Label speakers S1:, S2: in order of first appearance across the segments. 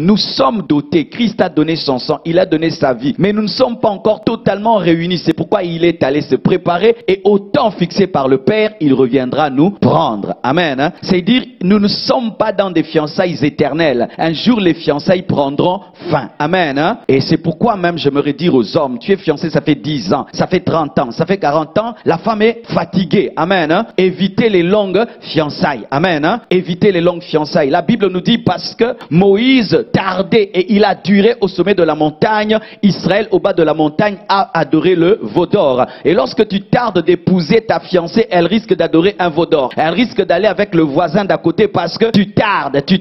S1: Nous sommes dotés. Christ a donné son sang, il a donné sa vie. Mais nous ne sommes pas encore totalement réunis. C'est pourquoi il est allé se préparer et au temps fixé par le Père, il reviendra nous prendre. Amen. Hein? C'est-à-dire, nous ne sommes pas dans des fiançailles éternelles. Un jour, les fiançailles prendront fin. Amen. Hein? Et c'est pourquoi même j'aimerais dire aux hommes, tu es fiancé, ça fait 10 ans, ça fait 30 ans, ça fait 40 ans, la femme est fatiguée. Amen. Hein? Évitez les longues fiançailles. Amen. Hein? Évitez les longues fiançailles. La Bible nous dit parce que Moïse tardé et il a duré au sommet de la montagne. Israël au bas de la montagne a adoré le veau d'or. Et lorsque tu tardes d'épouser ta fiancée, elle risque d'adorer un veau d'or. Elle risque d'aller avec le voisin d'à côté parce que tu tardes. Tu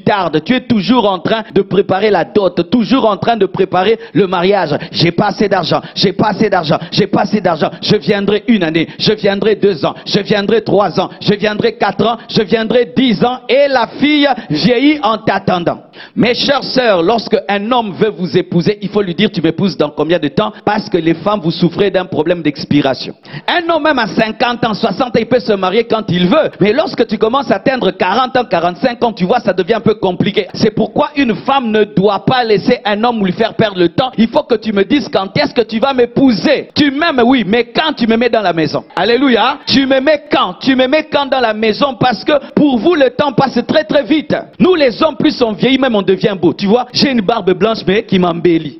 S1: es toujours en train de préparer la dot, toujours en train de préparer le mariage. J'ai pas assez d'argent, j'ai pas assez d'argent, j'ai pas assez d'argent. Je viendrai 1 année, je viendrai 2 ans, je viendrai 3 ans, je viendrai 4 ans, je viendrai 10 ans et la fille vieillit en t'attendant. Mes chers sœurs, lorsque un homme veut vous épouser, il faut lui dire tu m'épouses dans combien de temps? Parce que les femmes, vous souffrez d'un problème d'expiration. Un homme même à 50 ans, 60 ans, il peut se marier quand il veut. Mais lorsque tu commences à atteindre 40 ans, 45 ans, tu vois, ça devient un peu compliqué. C'est pourquoi une femme ne doit pas laisser un homme lui faire perdre le temps. Il faut que tu me dises quand est-ce que tu vas m'épouser. Tu m'aimes, oui, mais quand tu me mets dans la maison? Alléluia. Tu me mets quand? Tu me mets quand dans la maison? Parce que pour vous, le temps passe très très vite. Nous les hommes, plus on vieillit, même on devient beau. Tu vois, j'ai une barbe blanche mais qui m'embellit.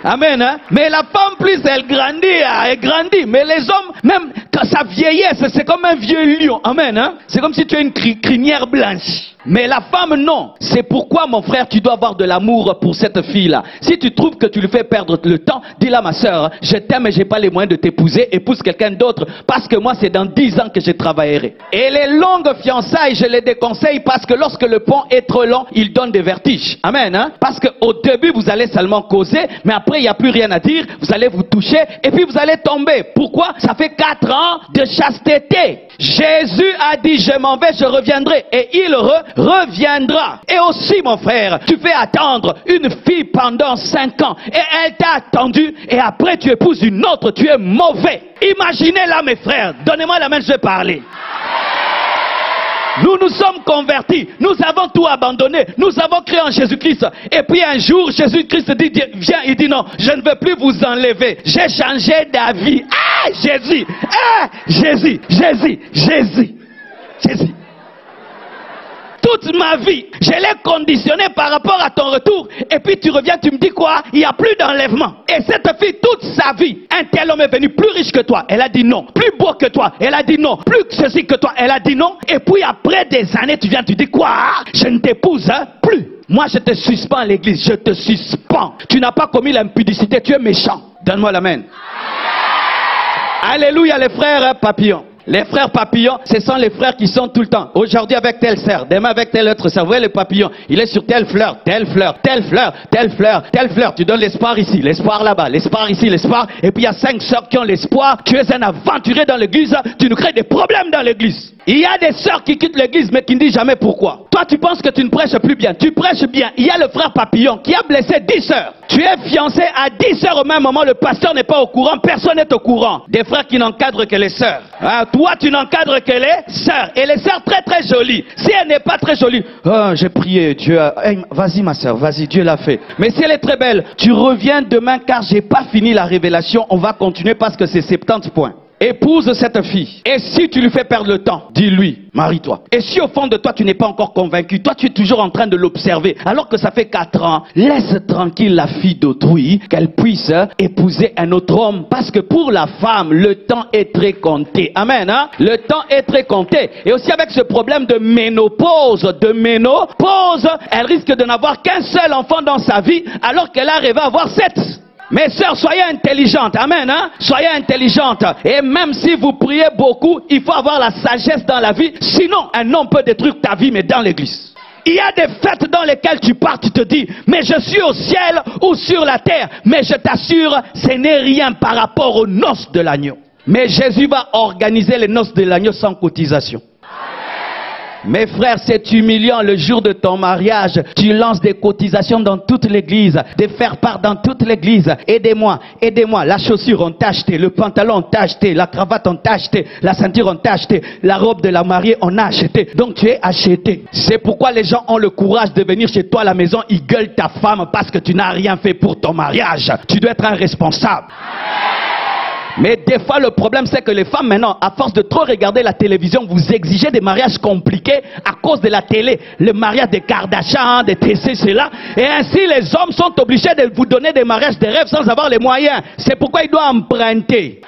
S1: Amen. Hein? Mais la femme, plus elle grandit. Mais les hommes, même quand ça vieillesse, c'est comme un vieux lion. Amen. Hein? C'est comme si tu as une crinière blanche. Mais la femme, non. C'est pourquoi, mon frère, tu dois avoir de l'amour pour cette fille-là. Si tu trouves que tu lui fais perdre le temps, dis-la, ma soeur, je t'aime et j'ai pas les moyens de t'épouser, épouse quelqu'un d'autre, parce que moi, c'est dans 10 ans que je travaillerai. Et les longues fiançailles, je les déconseille parce que lorsque le pont est trop long, il donne des vertiges. Amen. Hein? Parce qu'au début, vous allez seulement causer, mais après, il n'y a plus rien à dire, vous allez vous toucher, et puis vous allez tomber. Pourquoi? Ça fait 4 ans de chasteté. Jésus a dit, je m'en vais, je reviendrai. Et il reviendra. Et aussi, mon frère, tu fais attendre une fille pendant 5 ans. Et elle t'a attendu. Et après, tu épouses une autre. Tu es mauvais. Imaginez là, mes frères. Donnez-moi la main, je vais parler. Nous nous sommes convertis. Nous avons tout abandonné. Nous avons cru en Jésus-Christ. Et puis un jour, Jésus-Christ dit, viens, il dit non, je ne veux plus vous enlever. J'ai changé d'avis. Ah, Jésus. Ah, Jésus. Toute ma vie, je l'ai conditionné par rapport à ton retour. Et puis tu reviens, tu me dis quoi? Il n'y a plus d'enlèvement. Et cette fille, toute sa vie, un tel homme est venu plus riche que toi. Elle a dit non. Plus beau que toi. Elle a dit non. Plus ceci que toi. Elle a dit non. Et puis après des années, tu viens, tu dis quoi? Je ne t'épouse plus. Moi, je te suspends à l'église. Je te suspends. Tu n'as pas commis l'impudicité. Tu es méchant. Donne-moi l'amen. Alléluia, les frères papillons. Les frères papillons, ce sont les frères qui sont tout le temps. Aujourd'hui avec telle sœur, demain avec telle autre sœur. Vous voyez le papillon, il est sur telle fleur, telle fleur, telle fleur, telle fleur, telle fleur. Tu donnes l'espoir ici, l'espoir là-bas, l'espoir ici, l'espoir. Et puis il y a 5 sœurs qui ont l'espoir. Tu es un aventurier dans l'église, tu nous crées des problèmes dans l'église. Il y a des sœurs qui quittent l'église mais qui ne disent jamais pourquoi. Toi tu penses que tu ne prêches plus bien, tu prêches bien. Il y a le frère papillon qui a blessé 10 sœurs. Tu es fiancé à 10 sœurs au même moment, le pasteur n'est pas au courant, personne n'est au courant. Des frères qui n'encadrent que les sœurs. Toi tu n'encadres que les sœurs. Et les sœurs très très jolies. Si elle n'est pas très jolie, oh, j'ai prié, Dieu hey, vas-y ma sœur, vas-y, Dieu l'a fait. Mais si elle est très belle, tu reviens demain car j'ai pas fini la révélation, on va continuer parce que c'est 70 points. Épouse cette fille. Et si tu lui fais perdre le temps, dis-lui, marie-toi. Et si au fond de toi, tu n'es pas encore convaincu, toi tu es toujours en train de l'observer, alors que ça fait 4 ans, laisse tranquille la fille d'autrui, qu'elle puisse épouser un autre homme. Parce que pour la femme, le temps est très compté. Amen. Hein? Le temps est très compté. Et aussi avec ce problème de ménopause, elle risque de n'avoir qu'un seul enfant dans sa vie, alors qu'elle arrive à avoir 7. Mes sœurs, soyez intelligentes. Amen. Hein? Soyez intelligentes. Et même si vous priez beaucoup, il faut avoir la sagesse dans la vie. Sinon, un homme peut détruire ta vie, mais dans l'église. Il y a des fêtes dans lesquelles tu pars, tu te dis, mais je suis au ciel ou sur la terre. Mais je t'assure, ce n'est rien par rapport aux noces de l'agneau. Mais Jésus va organiser les noces de l'agneau sans cotisation. Mes frères, c'est humiliant le jour de ton mariage. Tu lances des cotisations dans toute l'église, des faire-part dans toute l'église. Aidez-moi, aidez-moi. La chaussure, on t'a acheté. Le pantalon, on t'a acheté. La cravate, on t'a acheté. La ceinture, on t'a acheté. La robe de la mariée, on a acheté. Donc tu es acheté. C'est pourquoi les gens ont le courage de venir chez toi à la maison. Ils gueulent ta femme parce que tu n'as rien fait pour ton mariage. Tu dois être un responsable. Mais des fois, le problème, c'est que les femmes, maintenant, à force de trop regarder la télévision, vous exigez des mariages compliqués à cause de la télé. Le mariage des Kardashians, des TC, cela. Et ainsi, les hommes sont obligés de vous donner des mariages de rêve sans avoir les moyens. C'est pourquoi ils doivent emprunter.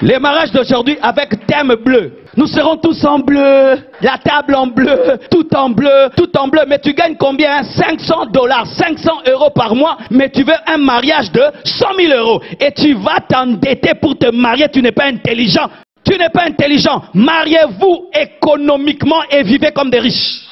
S1: Les mariages d'aujourd'hui avec thème bleu. Nous serons tous en bleu, la table en bleu, tout en bleu, tout en bleu. Mais tu gagnes combien? 500 $, 500 € par mois. Mais tu veux un mariage de 100 000 €. Et tu vas t'endetter pour te marier. Tu n'es pas intelligent. Tu n'es pas intelligent. Mariez-vous économiquement et vivez comme des riches.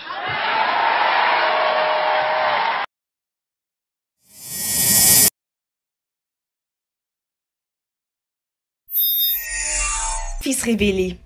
S2: Fils révélé.